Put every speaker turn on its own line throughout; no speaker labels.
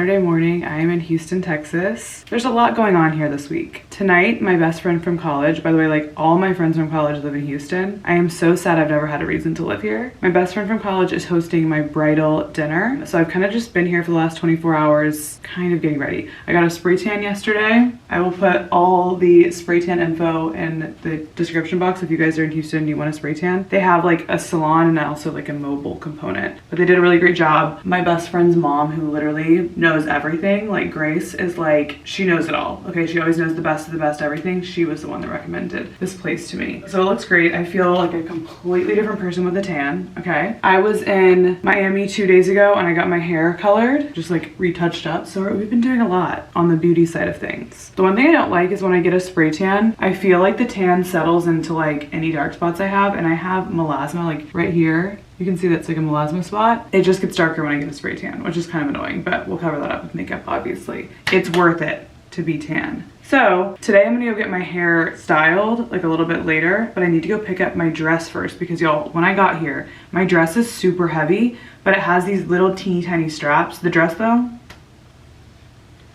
Saturday morning. I am in Houston, Texas. There's a lot going on here this week. Tonight, my best friend from college, by the way, like all my friends from college live in Houston. I am so sad I've never had a reason to live here. My best friend from college is hosting my bridal dinner. So I've kind of just been here for the last 24 hours, kind of getting ready. I got a spray tan yesterday. I will put all the spray tan info in the description box if you guys are in Houston and you want a spray tan. They have like a salon and also like a mobile component, but they did a really great job. My best friend's mom, who literally knows everything, like Grace, is like, she knows it all. Okay, she always knows the best of the best everything. She was the one that recommended this place to me. So it looks great. I feel like a completely different person with a tan, okay? I was in Miami 2 days ago and I got my hair colored, just like retouched up. So we've been doing a lot on the beauty side of things. The one thing I don't like is when I get a spray tan, I feel like the tan settles into like any dark spots I have, and I have melasma like right here. You can see that's like a melasma spot. It just gets darker when I get a spray tan, which is kind of annoying, but we'll cover that up with makeup, obviously. It's worth it to be tan. So today I'm gonna go get my hair styled like a little bit later, but I need to go pick up my dress first because y'all, when I got here, my dress is super heavy, but it has these little teeny tiny straps. The dress though,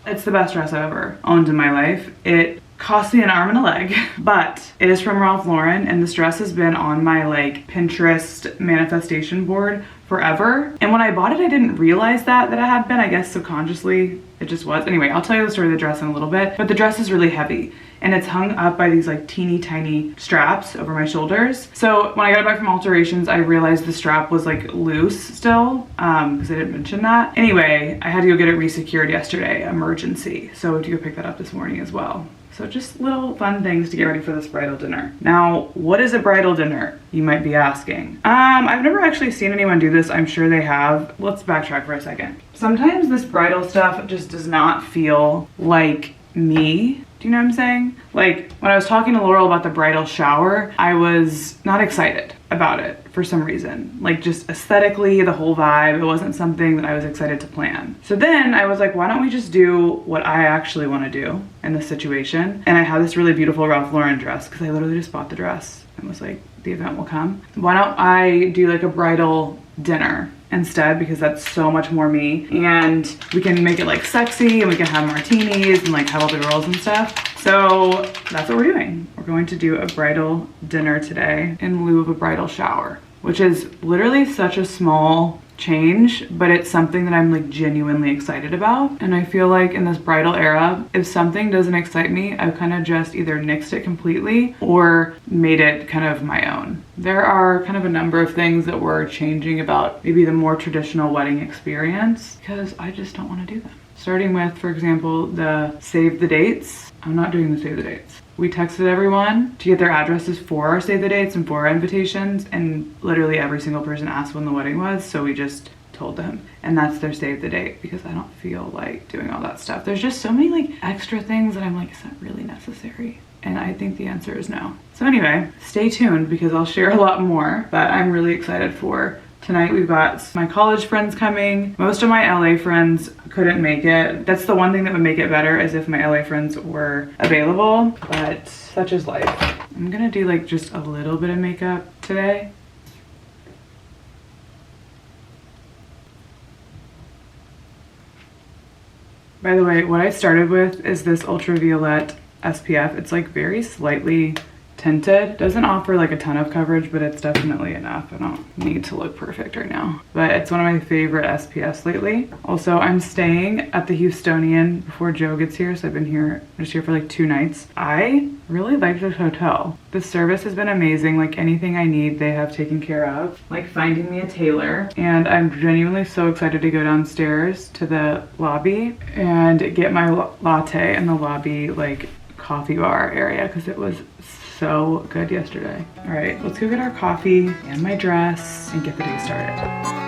it's the best dress I've ever owned in my life. It cost me an arm and a leg, but it is from Ralph Lauren, and this dress has been on my like Pinterest manifestation board forever. And when I bought it, I didn't realize that it had been, I guess subconsciously it just was. Anyway, I'll tell you the story of the dress in a little bit, but the dress is really heavy and it's hung up by these like teeny tiny straps over my shoulders. So when I got it back from alterations, I realized the strap was like loose still, because I didn't mention that. Anyway, I had to go get it resecured yesterday, emergency. So I have to go pick that up this morning as well. So just little fun things to get ready for this bridal dinner. Now, what is a bridal dinner? You might be asking. I've never actually seen anyone do this. I'm sure they have. Let's backtrack for a second. Sometimes this bridal stuff just does not feel like me. Do you know what I'm saying? Like when I was talking to Laurel about the bridal shower, I was not excited about it for some reason. Like just aesthetically, the whole vibe, it wasn't something that I was excited to plan. So then I was like, why don't we just do what I actually want to do in this situation? And I have this really beautiful Ralph Lauren dress because I literally just bought the dress and was like, the event will come. Why don't I do like a bridal dinner instead, because that's so much more me, and we can make it like sexy and we can have martinis and like have all the girls and stuff. So that's what we're doing. We're going to do a bridal dinner today in lieu of a bridal shower, which is literally such a small change, but it's something that I'm like genuinely excited about. And I feel like in this bridal era, if something doesn't excite me, I've kind of just either nixed it completely or made it kind of my own. There are kind of a number of things that we're changing about maybe the more traditional wedding experience because I just don't want to do them. Starting with, for example, the save the dates. I'm not doing the save the dates. We texted everyone to get their addresses for our save the dates and for our invitations, and literally every single person asked when the wedding was, so we just told them, and that's their save the date because I don't feel like doing all that stuff. There's just so many like extra things that I'm like, is that really necessary? And I think the answer is no. So anyway, stay tuned because I'll share a lot more, but I'm really excited for tonight. We've got my college friends coming. Most of my LA friends couldn't make it. That's the one thing that would make it better, is if my LA friends were available, but such is life. I'm gonna do like just a little bit of makeup today. By the way, what I started with is this ultraviolet SPF. It's like very slightly tinted. Doesn't offer like a ton of coverage, but it's definitely enough. I don't need to look perfect right now, but it's one of my favorite SPFs lately. Also, I'm staying at the Houstonian before Joe gets here, so I've been here just here for like 2 nights. I really like this hotel. The service has been amazing. Like anything I need, they have taken care of. Like finding me a tailor, and I'm genuinely so excited to go downstairs to the lobby and get my latte in the lobby like coffee bar area because it was so good yesterday. All right, let's go get our coffee and my dress and get the day started.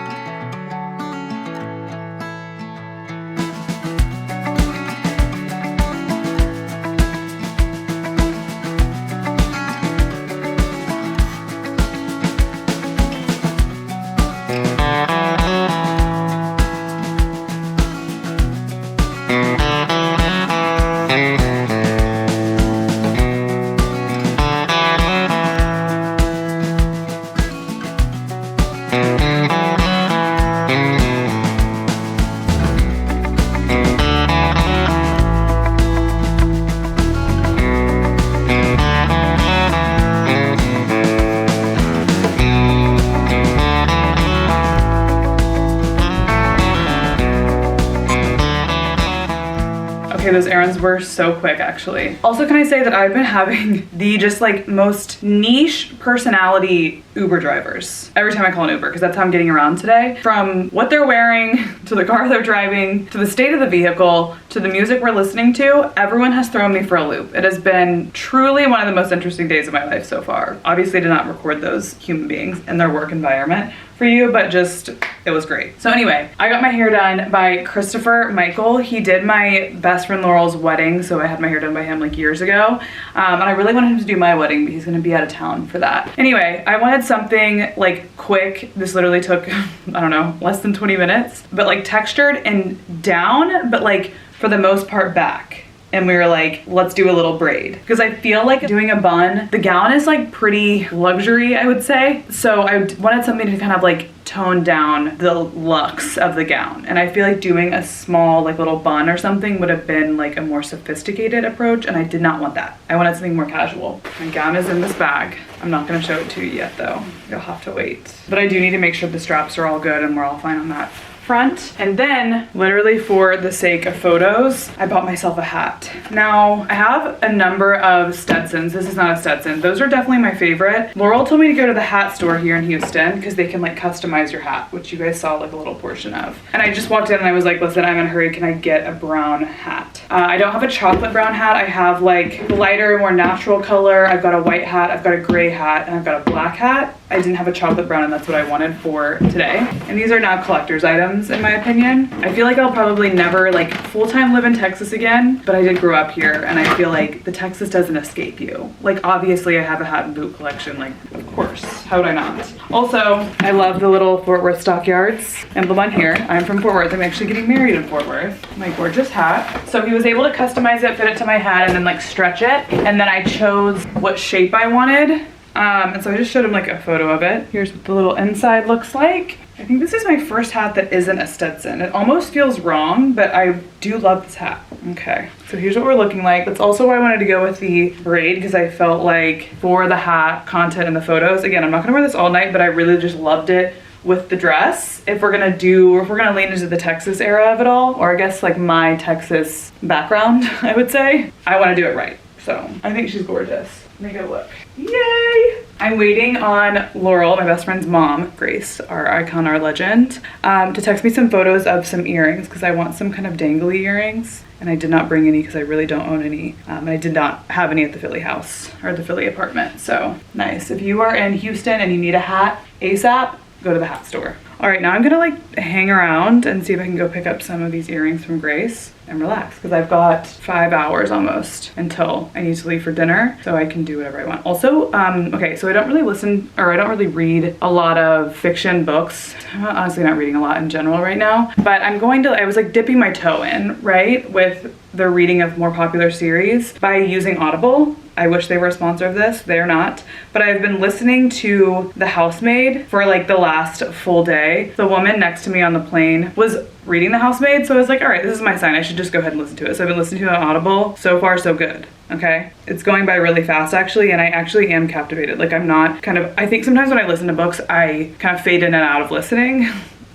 Okay, those errands were so quick actually. Also, can I say that I've been having the just like most niche personality Uber drivers every time I call an Uber, because that's how I'm getting around today. From what they're wearing, to the car they're driving, to the state of the vehicle, to the music we're listening to, everyone has thrown me for a loop. It has been truly one of the most interesting days of my life so far. Obviously, I did not record those human beings in their work environment for you, but just, it was great. So anyway, I got my hair done by Christopher Michael. He did my best friend Laurel's wedding, so I had my hair done by him like years ago. And I really wanted him to do my wedding, but he's gonna be out of town for that. Anyway, I wanted something like quick. This literally took, I don't know, less than 20 minutes, but like textured and down, but like for the most part back. And we were like, let's do a little braid. Because I feel like doing a bun, the gown is like pretty luxury, I would say. So I wanted something to kind of like tone down the looks of the gown. And I feel like doing a small like little bun or something would have been like a more sophisticated approach, and I did not want that. I wanted something more casual. My gown is in this bag. I'm not gonna show it to you yet though. You'll have to wait. But I do need to make sure the straps are all good and we're all fine on that front. And then, literally for the sake of photos, I bought myself a hat. Now, I have a number of Stetsons. This is not a Stetson. Those are definitely my favorite. Laurel told me to go to the hat store here in Houston because they can like customize your hat, which you guys saw like a little portion of. And I just walked in and I was like, listen, I'm in a hurry. Can I get a brown hat? I don't have a chocolate brown hat. I have like lighter, more natural color. I've got a white hat, I've got a gray hat, and I've got a black hat. I didn't have a chocolate brown, and that's what I wanted for today. And these are now collector's items, in my opinion. I feel like I'll probably never like full-time live in Texas again, but I did grow up here, and I feel like the Texas doesn't escape you. Like, obviously I have a hat and boot collection, like, of course, how would I not? Also, I love the little Fort Worth Stockyards emblem on here. I'm from Fort Worth. I'm actually getting married in Fort Worth. My gorgeous hat. So he was able to customize it, fit it to my hat, and then like stretch it. And then I chose what shape I wanted. And so I just showed him like a photo of it. Here's what the little inside looks like. I think this is my first hat that isn't a Stetson. It almost feels wrong, but I do love this hat. Okay, so here's what we're looking like. That's also why I wanted to go with the braid, because I felt like for the hat content and the photos, again, I'm not gonna wear this all night, but I really just loved it with the dress. If we're gonna lean into the Texas era of it all, or I guess like my Texas background, I would say, I wanna do it right. So I think she's gorgeous. Let me go look. Yay! I'm waiting on Laurel, my best friend's mom, Grace, our icon, our legend, to text me some photos of some earrings, because I want some kind of dangly earrings. And I did not bring any because I really don't own any. And I did not have any at the Philly house or the Philly apartment. So nice. If you are in Houston and you need a hat ASAP, go to the hat store. All right, now I'm gonna like hang around and see if I can go pick up some of these earrings from Grace and relax, because I've got 5 hours almost until I need to leave for dinner, so I can do whatever I want. Also, okay, so I don't really read a lot of fiction books. I'm honestly not reading a lot in general right now, but I was like dipping my toe in, right, with the reading of more popular series by using Audible. I wish they were a sponsor of this. They're not. But I've been listening to The Housemaid for like the last full day. The woman next to me on the plane was reading The Housemaid, so I was like, all right, this is my sign. I should just go ahead and listen to it. So I've been listening to it on Audible. So far, so good. Okay? It's going by really fast actually, and I actually am captivated. Like, I'm not I think sometimes when I listen to books, I kind of fade in and out of listening.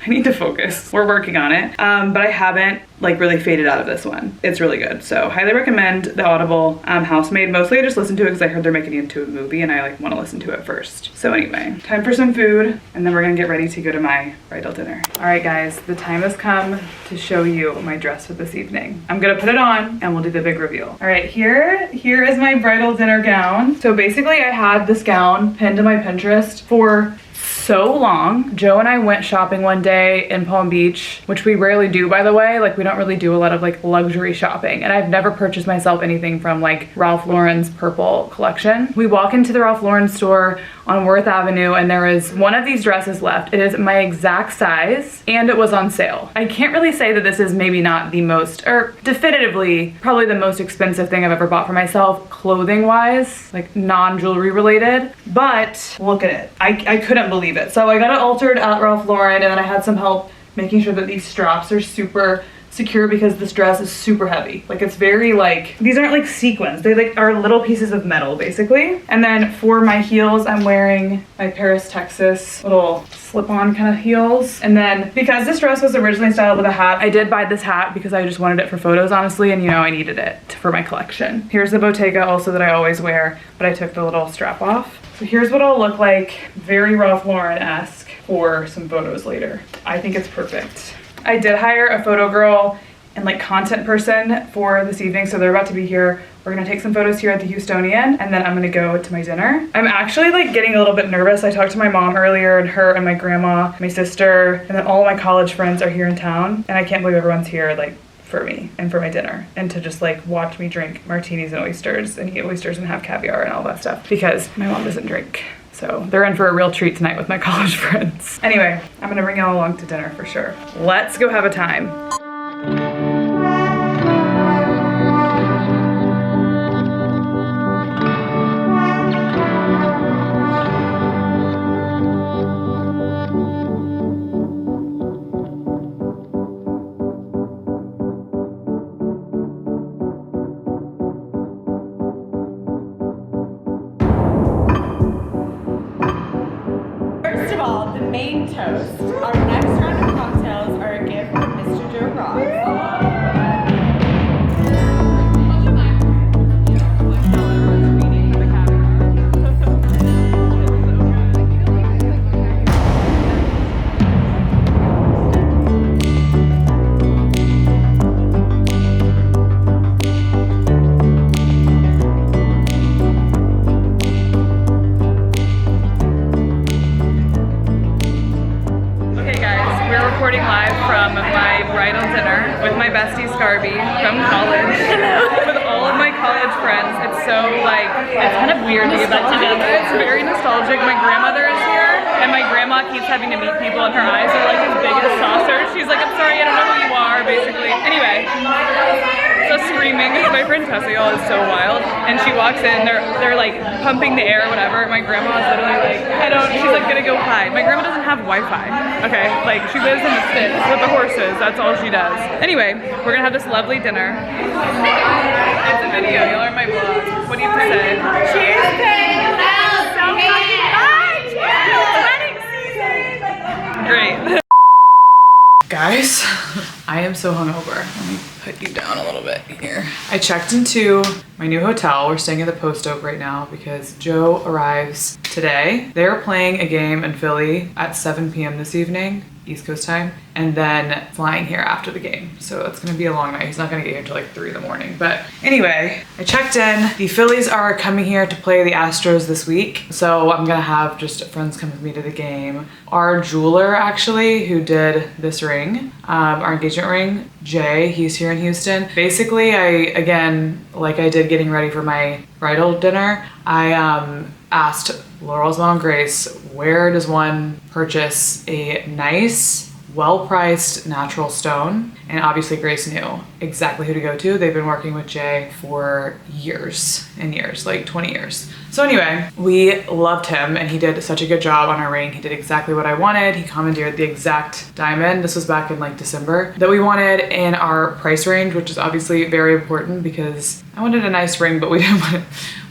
I need to focus. We're working on it. But I haven't like really faded out of this one. It's really good. So highly recommend the Audible Housemaid. Mostly I just listened to it because I heard they're making it into a movie and I like want to listen to it first. So anyway, time for some food, and then we're gonna get ready to go to my bridal dinner. All right guys, the time has come to show you my dress for this evening. I'm gonna put it on and we'll do the big reveal. All right, here is my bridal dinner gown. So basically I had this gown pinned to my Pinterest for so long. Joe and I went shopping one day in Palm Beach, which we rarely do, by the way. Like, we don't really do a lot of like luxury shopping, and I've never purchased myself anything from like Ralph Lauren's purple collection. We walk into the Ralph Lauren store on Worth Avenue and there is one of these dresses left. It is my exact size and it was on sale. I can't really say that this is maybe not the most, or definitively probably the most expensive thing I've ever bought for myself, clothing wise, like non-jewelry related, but look at it. I couldn't believe it. So I got it altered at Ralph Lauren, and then I had some help making sure that these straps are super secure because this dress is super heavy. Like it's very like, these aren't like sequins. They like are little pieces of metal basically. And then for my heels, I'm wearing my Paris, Texas little slip-on kind of heels. And then because this dress was originally styled with a hat, I did buy this hat because I just wanted it for photos, honestly. And you know, I needed it for my collection. Here's the Bottega also that I always wear, but I took the little strap off. So here's what I'll look like, very Ralph Lauren-esque for some photos later. I think it's perfect. I did hire a photo girl and like content person for this evening, so they're about to be here. We're gonna take some photos here at the Houstonian, and then I'm gonna go to my dinner. I'm actually like getting a little bit nervous. I talked to my mom earlier, and her and my grandma, my sister, and then all my college friends are here in town, and I can't believe everyone's here like for me and for my dinner, and to just like watch me drink martinis and oysters and eat oysters and have caviar and all that stuff, because my mom doesn't drink. So they're in for a real treat tonight with my college friends. Anyway, I'm gonna bring y'all along to dinner for sure. Let's go have a time.
First of all, the main toast. Our next round of cocktails are a gift from Mr. Joe Ross.
Live from my bridal dinner with my bestie Scarby from college. With all of my college friends. It's so like, it's kind of weird to get back together. It's very nostalgic. My grandmother is here, and my grandma keeps having to meet people, and her eyes are like as big as saucers. She's like, I'm sorry, I don't know who you are, basically. Anyway, so screaming. My friend Tessiel is so wild, and she walks in, they're like pumping the air or whatever. My grandma is literally like, she's like gonna go hide. My grandma doesn't have Wi-Fi, okay? Like she lives in the sticks with the horses, that's all she does. Anyway, we're gonna have this lovely dinner. It's a video, y'all are my vlog. What do you have to say? Cheers, babe! So fucking much! Wedding season! Great. Guys, I am so hungover. Let me put you down a little bit here. I checked into my new hotel. We're staying at the Post Oak right now because Joe arrives today. They're playing a game in Philly at 7 p.m. this evening, East Coast time, and then flying here after the game. So it's gonna be a long night. He's not gonna get here until like 3 in the morning. But anyway, I checked in. The Phillies are coming here to play the Astros this week. So I'm gonna have just friends come with me to the game. Our jeweler actually, who did this ring, our engagement ring, Jay, he's here in Houston. Basically, again, like I did getting ready for my bridal dinner, I asked Laurel's mom, Grace, where does one purchase a nice, well-priced natural stone? And obviously Grace knew exactly who to go to. They've been working with Jay for years and years, like 20 years. So anyway, we loved him and he did such a good job on our ring. He did exactly what I wanted. He commandeered the exact diamond. This was back in like December that we wanted in our price range, which is obviously very important because I wanted a nice ring, but we didn't want it.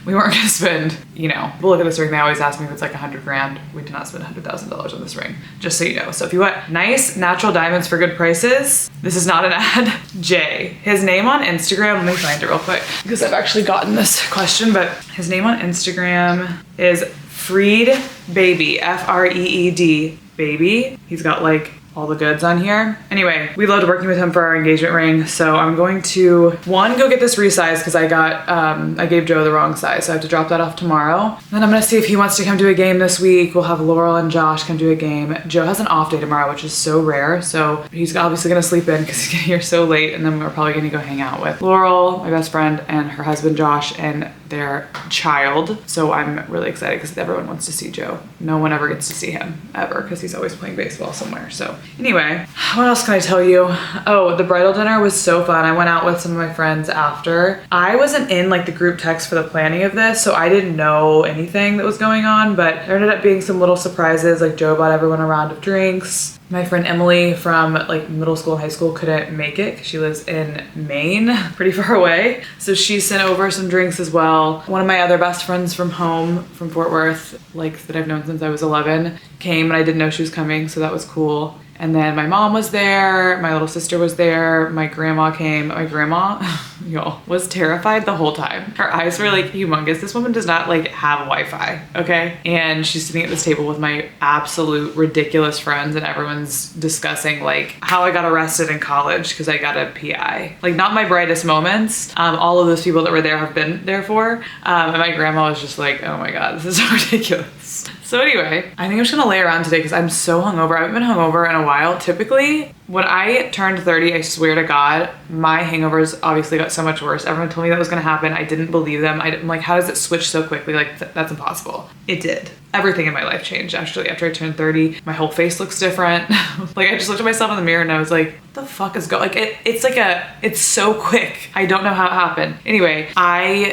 We weren't gonna spend, you know, people look at this ring, they always ask me if it's like 100 grand. We did not spend $100,000 on this ring, just so you know. So if you want nice natural diamonds for good prices, this is not an ad. Jay, his name on Instagram, let me find it real quick because I've actually gotten this question, but his name on Instagram is Freed Baby, F-R-E-E-D Baby. He's got like all the goods on here. Anyway, we loved working with him for our engagement ring. So I'm going to, one, go get this resized because I gave Joe the wrong size. So I have to drop that off tomorrow. Then I'm gonna see if he wants to come to a game this week. We'll have Laurel and Josh come to a game. Joe has an off day tomorrow, which is so rare. So he's obviously gonna sleep in because he's getting here so late. And then we're probably gonna go hang out with Laurel, my best friend, and her husband, Josh, and their child. So I'm really excited because everyone wants to see Joe. No one ever gets to see him ever because he's always playing baseball somewhere. So anyway, what else can I tell you? Oh, the bridal dinner was so fun. I went out with some of my friends after. I wasn't in like the group text for the planning of this, so I didn't know anything that was going on, but there ended up being some little surprises. Like Joe bought everyone a round of drinks. My friend Emily from like middle school and high school couldn't make it because she lives in Maine, pretty far away. So she sent over some drinks as well. One of my other best friends from home, from Fort Worth, like that I've known since I was 11, came and I didn't know she was coming, so that was cool. And then my mom was there, my little sister was there, my grandma came. My grandma, y'all, was terrified the whole time. Her eyes were like humongous. This woman does not like have Wi-Fi, okay? And she's sitting at this table with my absolute ridiculous friends and everyone's discussing like how I got arrested in college because I got a PI. Like not my brightest moments. All of those people that were there have been there for. And my grandma was just like, oh my God, this is so ridiculous. So anyway, I think I'm just gonna lay around today because I'm so hungover. I haven't been hungover in a while. Typically, when I turned 30, I swear to God, my hangovers obviously got so much worse. Everyone told me that was gonna happen. I didn't believe them. I'm like, how does it switch so quickly? Like, that's impossible. It did. Everything in my life changed actually after I turned 30. My whole face looks different. Like I just looked at myself in the mirror and I was like, what the fuck is going, like it's so quick. I don't know how it happened. Anyway,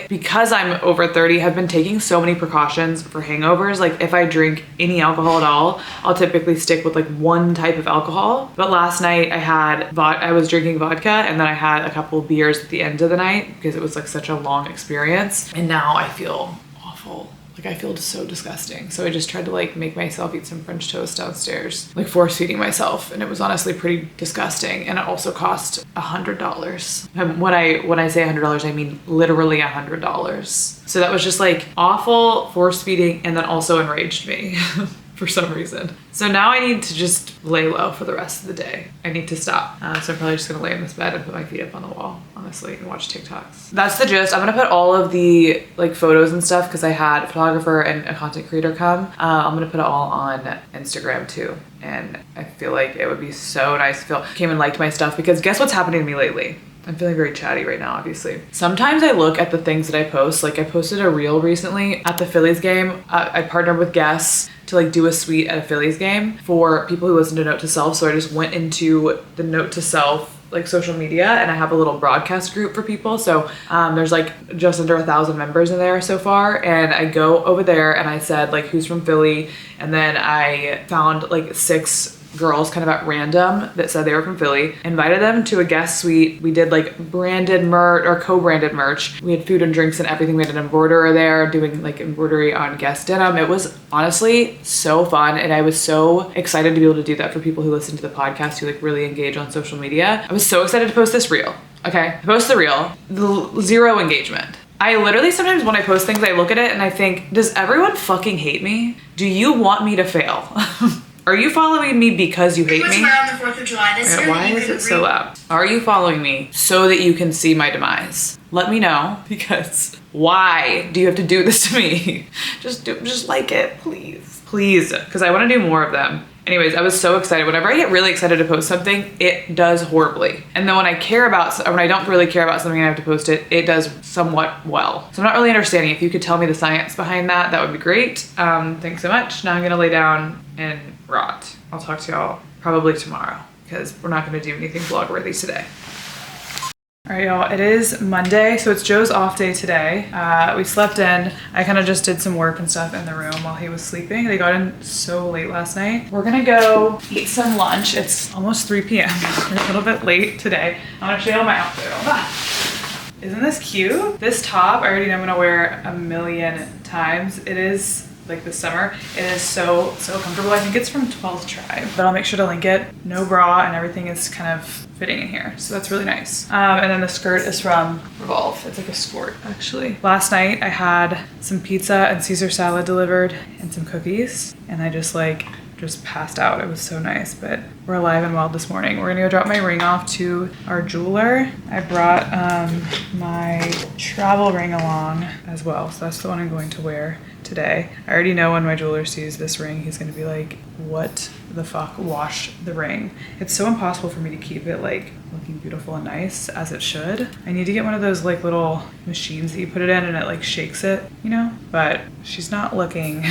because I'm over 30, have been taking so many precautions for hangovers. Like if I drink any alcohol at all, I'll typically stick with like one type of alcohol. But last night I was drinking vodka and then I had a couple beers at the end of the night because it was like such a long experience. And now I feel awful. Like I feel just so disgusting. So I just tried to like make myself eat some French toast downstairs, like force feeding myself. And it was honestly pretty disgusting. And it also cost $100. And when I say $100, I mean literally $100. So that was just like awful force feeding and then also enraged me. For some reason. So now I need to just lay low for the rest of the day. I need to stop. So I'm probably just gonna lay in this bed and put my feet up on the wall, honestly, and watch TikToks. That's the gist. I'm gonna put all of the like photos and stuff because I had a photographer and a content creator come. I'm gonna put it all on Instagram too. And I feel like it would be so nice if Phil came and liked my stuff because guess what's happening to me lately? I'm feeling very chatty right now, obviously. Sometimes I look at the things that I post. Like I posted a reel recently at the Phillies game. I partnered with guests to like do a suite at a Phillies game for people who listen to Note to Self. So I just went into the Note to Self like social media and I have a little broadcast group for people. So there's like just under 1,000 members in there so far. And I go over there and I said like, who's from Philly? And then I found like 6 girls kind of at random that said they were from Philly, invited them to a guest suite. We did like branded merch or co-branded merch. We had food and drinks and everything. We had an embroiderer there doing like embroidery on guest denim. It was honestly so fun. And I was so excited to be able to do that for people who listen to the podcast, who like really engage on social media. I was so excited to post this reel. Okay, I post the reel, zero engagement. I literally sometimes when I post things, I look at it and I think, does everyone fucking hate me? Do you want me to fail? Are you following me because you hate me?
On the 4th of July this year,
why is it so loud? Are you following me so that you can see my demise? Let me know because why do you have to do this to me? just like it, please. Please, because I want to do more of them. Anyways, I was so excited. Whenever I get really excited to post something, it does horribly. And then when I don't really care about something and I have to post it, it does somewhat well. So I'm not really understanding. If you could tell me the science behind that, that would be great. Thanks so much. Now I'm gonna lay down and rot. I'll talk to y'all probably tomorrow because we're not gonna do anything vlog worthy today. All right, y'all, it is Monday, so it's Joe's off day today. We slept in. I kind of just did some work and stuff in the room while he was sleeping. They got in so late last night. We're gonna go eat some lunch. It's almost 3 p.m. We're a little bit late today. I'm gonna show you my outfit. Isn't this cute? This top, I already know I'm gonna wear a million times. It is like this summer. It is so comfortable. I think it's from 12th Tribe, but I'll make sure to link it. No bra and everything is kind of fitting in here. So that's really nice. And then the skirt is from Revolve. It's like a skirt actually. Last night I had some pizza and Caesar salad delivered and some cookies. And I just passed out. It was so nice, but we're alive and well this morning. We're gonna go drop my ring off to our jeweler. I brought my travel ring along as well. So that's the one I'm going to wear today. I already know when my jeweler sees this ring, he's gonna be like, what the fuck, wash the ring. It's so impossible for me to keep it like looking beautiful and nice as it should. I need to get one of those like little machines that you put it in and it like shakes it, you know? But she's not looking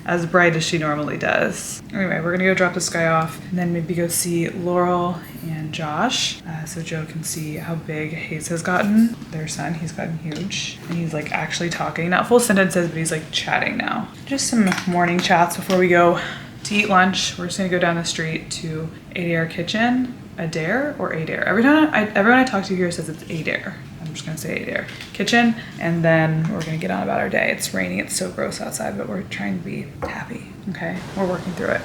as bright as she normally does. Anyway, we're gonna go drop this guy off and then maybe go see Laurel and Josh so Joe can see how big Hayes has gotten. Their son, he's gotten huge. And he's like actually talking, not full sentences, but he's like chatting now. Just some morning chats before we go to eat lunch. We're just gonna go down the street to Adair Kitchen. Adair or Adair? Everyone I talk to here says it's Adair. I'm just gonna say Adair Kitchen, and then we're gonna get on about our day. It's raining, it's so gross outside, but we're trying to be happy, okay? We're working through it.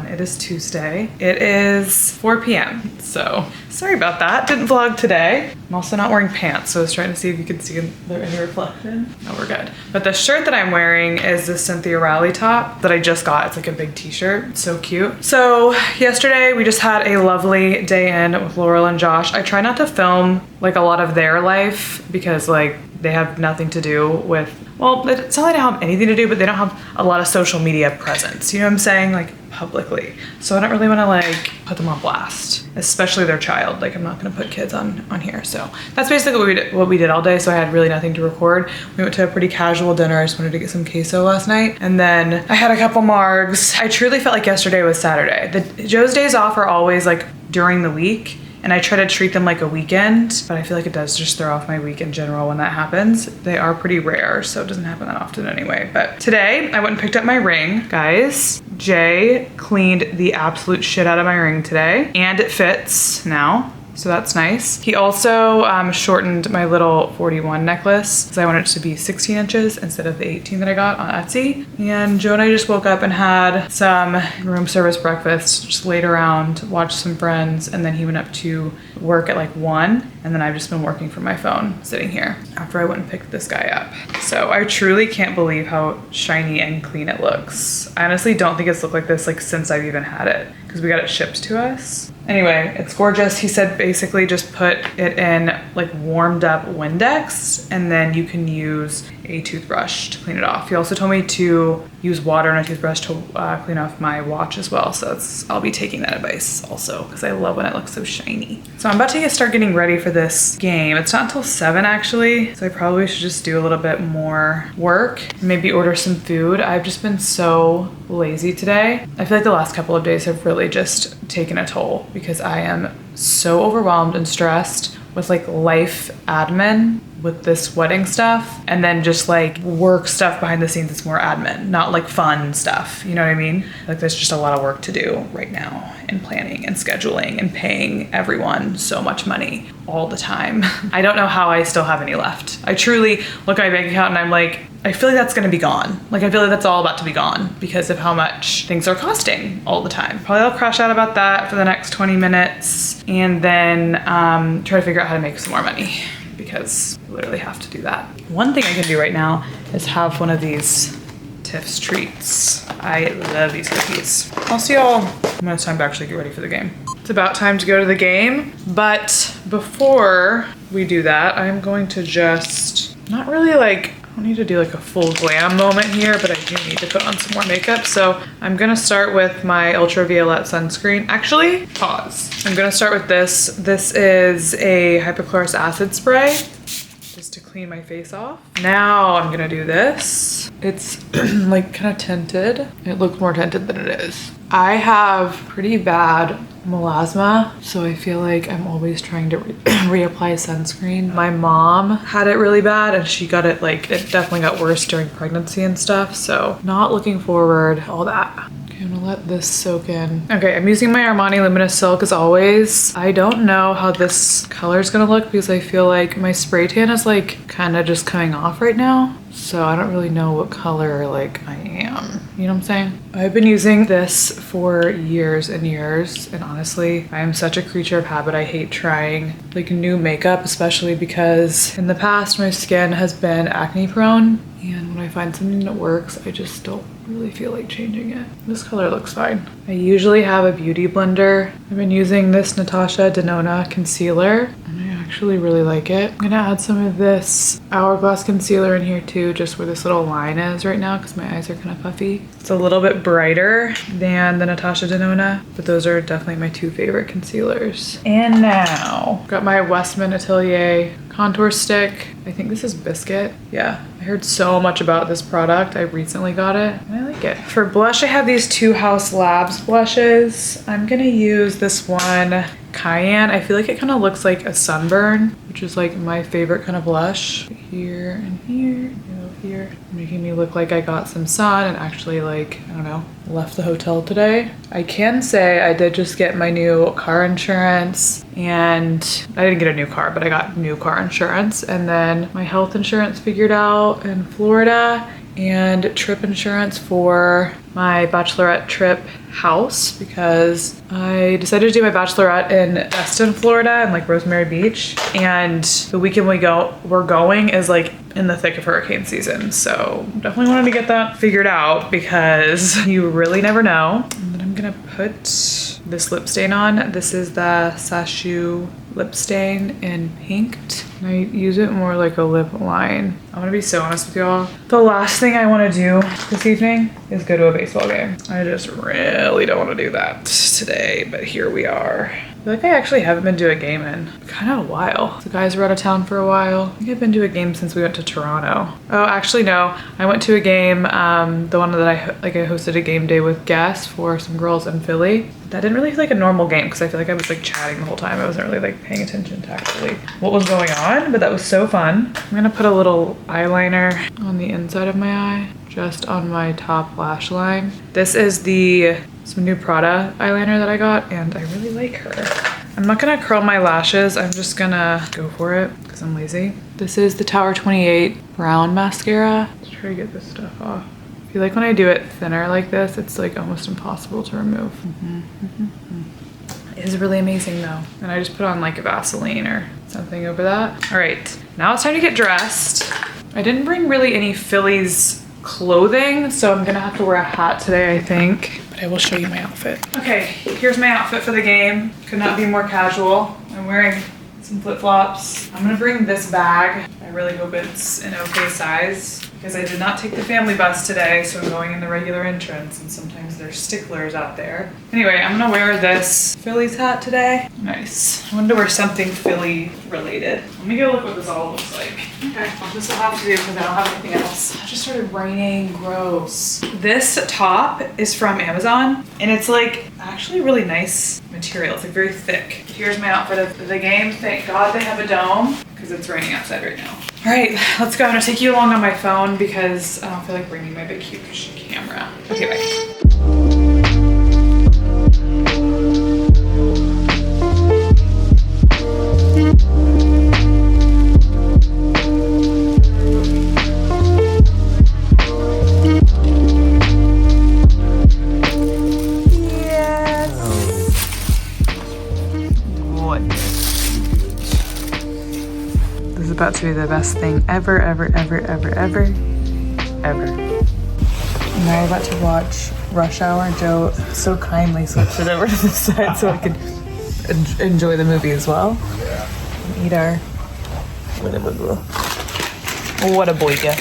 It is Tuesday. It is 4 p.m. So sorry about that. Didn't vlog today. I'm also not wearing pants, so I was trying to see if you could see any reflection. No, we're good. But the shirt that I'm wearing is the Cynthia Rowley top that I just got. It's like a big t-shirt. It's so cute. So yesterday we just had a lovely day in with Laurel and Josh. I try not to film like a lot of their life because like they have nothing to do with, well, it's not like they don't have anything to do, but they don't have a lot of social media presence. You know what I'm saying? Like publicly. So I don't really want to like put them on blast, especially their child. Like I'm not going to put kids on here. So that's basically what we did all day. So I had really nothing to record. We went to a pretty casual dinner. I just wanted to get some queso last night. And then I had a couple margs. I truly felt like yesterday was Saturday. Joe's days off are always like during the week. And I try to treat them like a weekend, but I feel like it does just throw off my week in general when that happens. They are pretty rare, so it doesn't happen that often anyway. But today, I went and picked up my ring. Guys, Jay cleaned the absolute shit out of my ring today, and it fits now. So that's nice. He also shortened my little 41 necklace because I wanted it to be 16 inches instead of the 18 that I got on Etsy. And Joe and I just woke up and had some room service breakfast, just laid around, watched some friends, and then he went up to work at like 1. And then I've just been working from my phone sitting here after I went and picked this guy up. So I truly can't believe how shiny and clean it looks. I honestly don't think it's looked like this like since I've even had it because we got it shipped to us. Anyway, it's gorgeous. He said basically just put it in like warmed up Windex and then you can use a toothbrush to clean it off. He also told me to use water and a toothbrush to clean off my watch as well. So I'll be taking that advice also because I love when it looks so shiny. So I'm about to start getting ready for this game. It's not until 7 actually. So I probably should just do a little bit more work, maybe order some food. I've just been so lazy today. I feel like the last couple of days have really just taken a toll because I am so overwhelmed and stressed with like life admin with this wedding stuff and then just like work stuff behind the scenes. It's more admin, not like fun stuff. You know what I mean? Like there's just a lot of work to do right now in planning and scheduling and paying everyone so much money all the time. I don't know how I still have any left. I truly look at my bank account and I'm like, I feel like that's gonna be gone. Like I feel like that's all about to be gone because of how much things are costing all the time. Probably I'll crash out about that for the next 20 minutes and then try to figure out how to make some more money because I literally have to do that. One thing I can do right now is have one of these Tiff's treats. I love these cookies. I'll see y'all when it's time to actually get ready for the game. It's about time to go to the game, but before we do that, I'm going to just, not really like, I don't need to do like a full glam moment here, but I do need to put on some more makeup. So I'm gonna start with my ultraviolet sunscreen. Actually, pause. I'm gonna start with this. This is a hypochlorous acid spray, just to clean my face off. Now I'm gonna do this. It's like kind of tinted. It looks more tinted than it is. I have pretty bad melasma, so I feel like I'm always trying to reapply sunscreen. My mom had it really bad and she got it like, it definitely got worse during pregnancy and stuff, so not looking forward to all that. Okay, I'm gonna let this soak in. Okay, I'm using my Armani Luminous Silk as always. I don't know how this color is gonna look because I feel like my spray tan is like kind of just coming off right now. So I don't really know what color like I am. You know what I'm saying? I've been using this for years and years, and honestly, I am such a creature of habit. I hate trying like new makeup, especially because in the past my skin has been acne prone, and when I find something that works, I just don't really feel like changing it. This color looks fine. I usually have a beauty blender. I've been using this Natasha Denona concealer, and I actually really like it. I'm gonna add some of this Hourglass concealer in here too, just where this little line is right now because my eyes are kind of puffy. It's a little bit brighter than the Natasha Denona, but those are definitely my two favorite concealers. And now, got my Westman Atelier contour stick. I think this is Biscuit. Yeah, I heard so much about this product. I recently got it and I like it. For blush, I have these two House Labs blushes. I'm gonna use this one, Cayenne. I feel like it kind of looks like a sunburn, which is like my favorite kind of blush. Here and here, here, making me look like I got some sun and actually like, I don't know, left the hotel today. I can say I did just get my new car insurance, and I didn't get a new car, but I got new car insurance, and then my health insurance figured out in Florida, and trip insurance for my bachelorette trip house because I decided to do my bachelorette in Destin, Florida, and like Rosemary Beach, and the weekend we're going is like in the thick of hurricane season, so definitely wanted to get that figured out because you really never know. And then I'm gonna put this lip stain on. This is the Sashu lip stain in Pink. And I use it more like a lip line. I'm gonna be so honest with y'all. The last thing I wanna do this evening is go to a baseball game. I just really don't wanna do that today, but here we are. I feel like I actually haven't been to a game in kind of a while. The guys were out of town for a while. I think I've been to a game since we went to Toronto. Oh, actually no. I went to a game, the one that I hosted a game day with guests for some girls in Philly. That didn't really feel like a normal game because I feel like I was like chatting the whole time. I wasn't really like paying attention to actually what was going on, but that was so fun. I'm gonna put a little eyeliner on the inside of my eye, just on my top lash line. This is some new Prada eyeliner that I got, and I really like her. I'm not gonna curl my lashes. I'm just gonna go for it because I'm lazy. This is the Tower 28 brown mascara. Let's try to get this stuff off. I feel like when I do it thinner like this, it's like almost impossible to remove. It is really amazing though. And I just put on like a Vaseline or something over that. All right, now it's time to get dressed. I didn't bring really any Phillies clothing, so I'm gonna have to wear a hat today, I think. But I will show you my outfit. Okay, here's my outfit for the game. Could not be more casual. I'm wearing some flip-flops. I'm gonna bring this bag. I really hope it's an okay size because I did not take the family bus today, so I'm going in the regular entrance, and sometimes there's sticklers out there. Anyway, I'm gonna wear this Phillies hat today. Nice. I wanted to wear something Philly related. Let me go look what this all looks like. Okay, well, this will have to do because I don't have anything else. It just started raining, gross. This top is from Amazon, and it's like actually really nice material. It's like very thick. Here's my outfit of the game. Thank God they have a dome because it's raining outside right now. All right, let's go. I'm gonna take you along on my phone because I don't feel like bringing my big huge camera. Okay, bye. About to be the best thing ever. Now we're about to watch Rush Hour. Joe so kindly switched it over to this side so I could enjoy the movie as well. And eat our what a boy gift.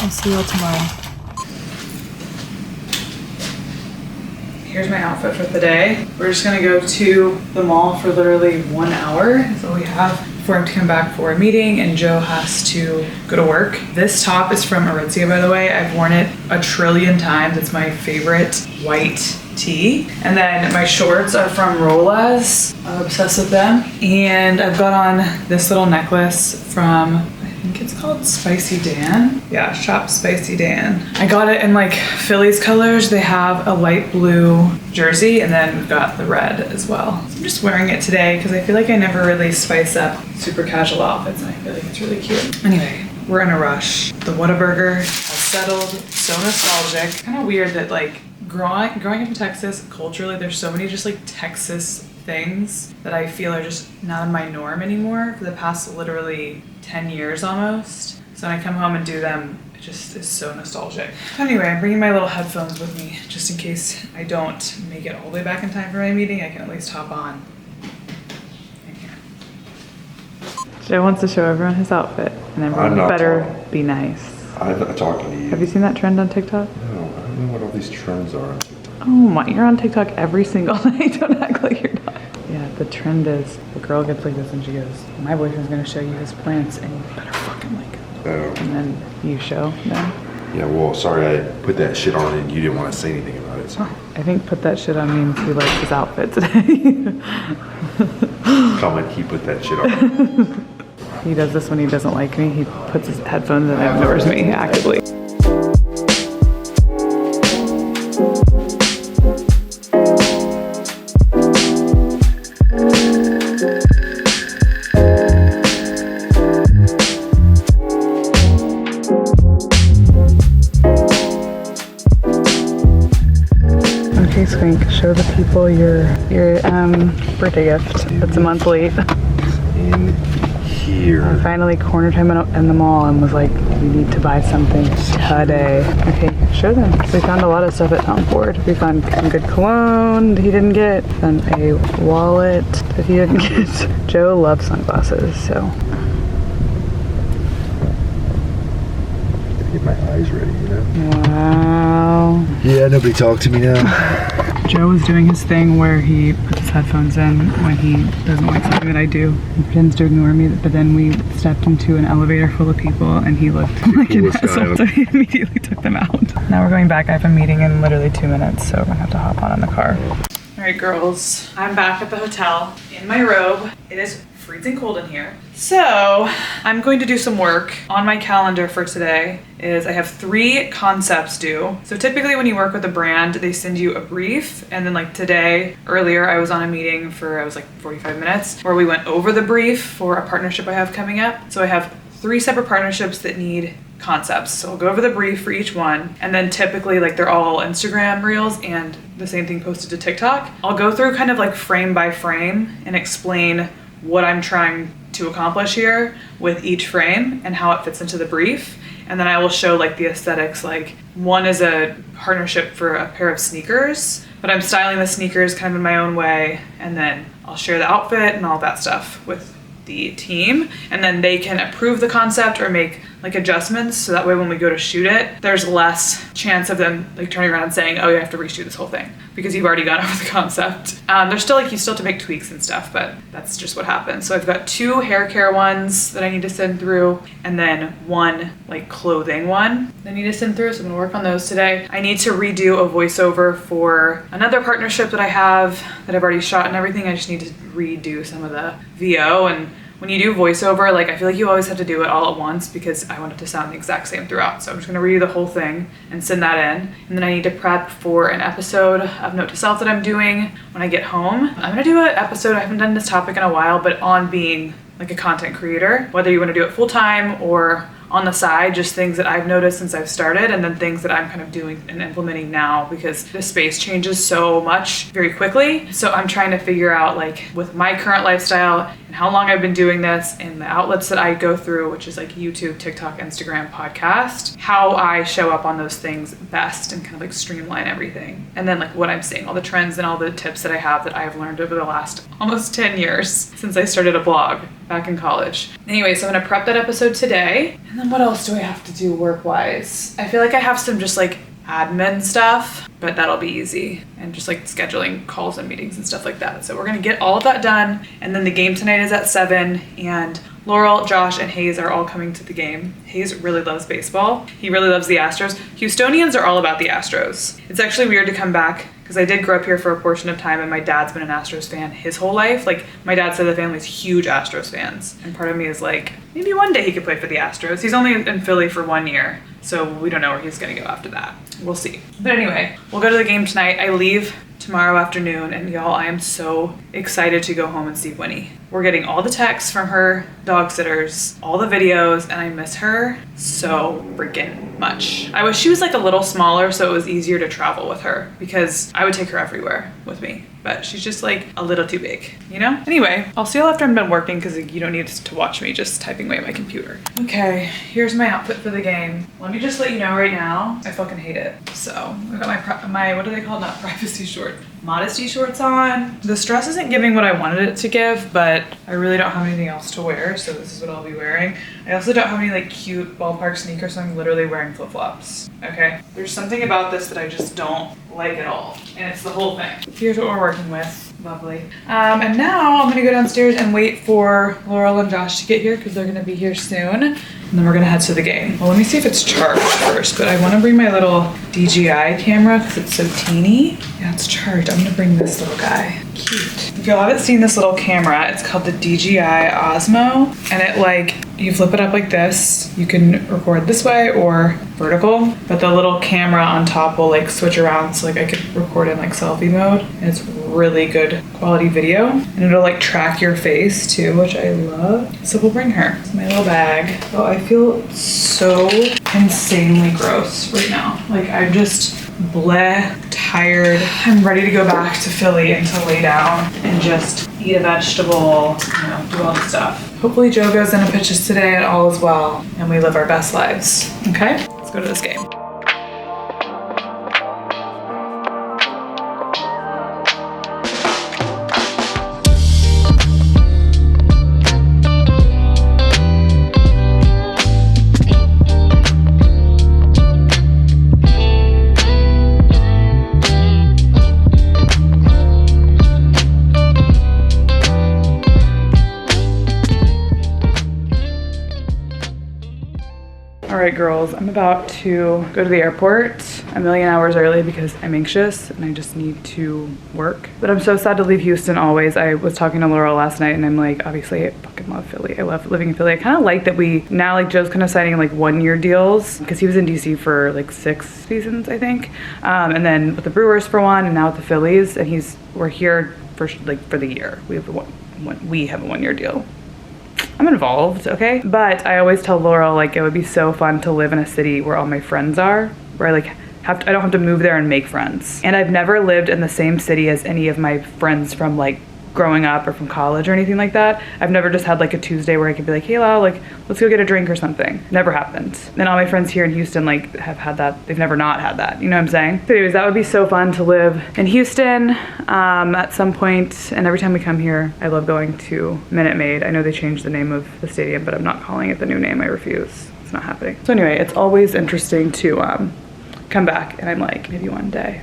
I'll see you all tomorrow. Here's my outfit for the day. We're just gonna go to the mall for literally 1 hour. That's all we have for him to come back for a meeting, and Joe has to go to work. This top is from Aritzia, by the way. I've worn it a trillion times. It's my favorite white tee. And then my shorts are from Rolas. I'm obsessed with them. And I've got on this little necklace from, I think it's called Spicy Dan. Yeah, Shop Spicy Dan. I got it in like Phillies colors. They have a light blue jersey, and then we've got the red as well. So I'm just wearing it today because I feel like I never really spice up super casual outfits, and I feel like it's really cute. Anyway, we're in a rush. The Whataburger has settled. So nostalgic. Kind of weird that like growing up in Texas, culturally, there's so many just like Texas things that I feel are just not in my norm anymore for the past literally 10 years almost. So when I come home and do them, It just is so nostalgic. Anyway, I'm bringing my little headphones with me just in case I don't make it all the way back in time for my meeting. I can at least hop on in here. Joe wants to show everyone his outfit, and everyone better be nice.
I'm not talking to you.
Have you seen that trend on TikTok?
No, I don't know what all these trends are on TikTok.
Oh my, you're on TikTok every single night. Don't act like you're not. Yeah, the trend is the girl gets like this and she goes, my boyfriend's gonna show you his plants and you better fucking like it.
Oh.
And then you show them.
Yeah, well, sorry I put that shit on and you didn't want to say anything about it. So.
I think put that shit on means he likes his outfit today.
Comment he put that shit on.
He does this when he doesn't like me. He puts his headphones and ignores me actively. Okay, Swink, show the people your birthday gift. It's a month late.
In here.
I finally cornered him in the mall and was like, we need to buy something today. Okay, show them. We found a lot of stuff at Tom Ford. We found some good cologne that he didn't get, and a wallet that he didn't get. Joe loves sunglasses, so.
Gotta get my eyes ready, you know?
Wow.
Yeah, nobody talk to me now.
Joe was doing his thing where he puts his headphones in when he doesn't like something that I do. He pretends to ignore me, but then we stepped into an elevator full of people and he looked like an asshole, so he immediately took them out. Now we're going back. I have a meeting in literally 2 minutes, so we're gonna have to hop on in the car. All right, girls, I'm back at the hotel in my robe. It is freezing cold in here. So I'm going to do some work. On my calendar for today is I have 3 concepts due. So typically when you work with a brand, they send you a brief. And then like today, earlier, I was on a meeting for, I was like 45 minutes where we went over the brief for a partnership I have coming up. So I have 3 separate partnerships that need concepts. So I'll go over the brief for each one. And then typically like they're all Instagram reels and the same thing posted to TikTok. I'll go through kind of like frame by frame and explain what I'm trying to accomplish here with each frame and how it fits into the brief. And then I will show like the aesthetics. Like one is a partnership for a pair of sneakers, but I'm styling the sneakers kind of in my own way. And then I'll share the outfit and all that stuff with the team. And then they can approve the concept or make like adjustments. So that way when we go to shoot it, there's less chance of them like turning around and saying, oh, you have to reshoot this whole thing because you've already gone over the concept. There's still like, you still have to make tweaks and stuff, but that's just what happens. So I've got 2 hair care ones that I need to send through and then 1 like clothing one that I need to send through. So I'm gonna work on those today. I need to redo a voiceover for another partnership that I have that I've already shot and everything. I just need to redo some of the VO. And when you do voiceover, like I feel like you always have to do it all at once because I want it to sound the exact same throughout. So I'm just gonna redo the whole thing and send that in. And then I need to prep for an episode of Note to Self that I'm doing when I get home. I'm gonna do an episode, I haven't done this topic in a while, but on being like a content creator, whether you wanna do it full time or on the side, just things that I've noticed since I've started and then things that I'm kind of doing and implementing now because the space changes so much very quickly. So I'm trying to figure out like with my current lifestyle and how long I've been doing this and the outlets that I go through, which is like YouTube, TikTok, Instagram, podcast, how I show up on those things best and kind of like streamline everything. And then like what I'm seeing, all the trends and all the tips that I have that I've learned over the last almost 10 years since I started a blog back in college. Anyway, so I'm gonna prep that episode today. And then what else do I have to do work-wise? I feel like I have some just like admin stuff, but that'll be easy. And just like scheduling calls and meetings and stuff like that. So we're gonna get all of that done. And then the game tonight is at 7 and Laurel, Josh, and Hayes are all coming to the game. Hayes really loves baseball. He really loves the Astros. Houstonians are all about the Astros. It's actually weird to come back because I did grow up here for a portion of time and my dad's been an Astros fan his whole life. Like my dad's side of the family's huge Astros fans. And part of me is like, maybe one day he could play for the Astros. He's only in Philly for 1 year. So we don't know where he's gonna go after that. We'll see. But anyway, we'll go to the game tonight. I leave tomorrow afternoon and y'all, I am so excited to go home and see Winnie. We're getting all the texts from her dog sitters, all the videos, and I miss her so freaking much. She was like a little smaller, so it was easier to travel with her because I would take her everywhere with me. but she's just like a little too big, you know? Anyway, I'll see you after I'm done working because you don't need to watch me just typing away at my computer. Okay, here's my outfit for the game. Let me just let you know right now, I fucking hate it. So I got my what are they called? Not privacy shorts. Modesty shorts on. This dress isn't giving what I wanted it to give, but I really don't have anything else to wear, so this is what I'll be wearing. I also don't have any like cute ballpark sneakers, so I'm literally wearing flip-flops, okay? There's something about this that I just don't like at all, and it's the whole thing. Here's what we're working with. Lovely. And now I'm gonna go downstairs and wait for Laurel and Josh to get here because they're gonna be here soon. And then we're gonna head to the game. Well, let me see if it's charged first, but I wanna bring my little DJI camera because it's so teeny. Yeah, it's charged. I'm gonna bring this little guy. Cute. If y'all haven't seen this little camera, it's called the DJI Osmo. And it like, you flip it up like this. You can record this way or vertical, but the little camera on top will like switch around so like I could record in like selfie mode. And it's really good quality video. And it'll like track your face too, which I love. So we'll bring her. It's my little bag. Oh, I feel so insanely gross right now. Like I'm just bleh, tired. I'm ready to go back to Philly and to lay down and just eat a vegetable, you know, do all the stuff. Hopefully Joe goes in and pitches today and all is well and we live our best lives. Okay, let's go to this game. All right, girls, I'm about to go to the airport a million hours early because I'm anxious and I just need to work. But I'm so sad to leave Houston always. I was talking to Laurel last night and I'm like, obviously I fucking love Philly. I love living in Philly. I kind of like that we now like Joe's kind of signing like 1-year deals because he was in DC for like 6 seasons, I think. And then with the Brewers for 1 and now with the Phillies, and we're here for like for the year. We have a 1-year deal. I'm involved, okay? But I always tell Laurel like it would be so fun to live in a city where all my friends are, where I like I don't have to move there and make friends. And I've never lived in the same city as any of my friends from like growing up or from college or anything like that. I've never just had like a Tuesday where I could be like, hey Lau, like let's go get a drink or something. Never happened. And all my friends here in Houston like have had that. They've never not had that. You know what I'm saying? So anyways, that would be so fun to live in Houston at some point. And every time we come here, I love going to Minute Maid. I know they changed the name of the stadium, but I'm not calling it the new name. I refuse. It's not happening. So anyway, it's always interesting to come back and I'm like, maybe one day.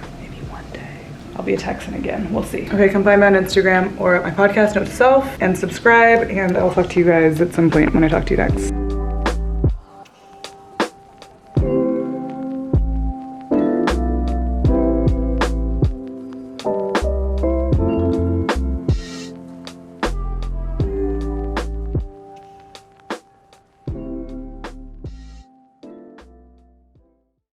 I'll be a Texan again. We'll see. Okay, come find me on Instagram or at my podcast note to self and subscribe, and I'll talk to you guys at some point when I talk to you next.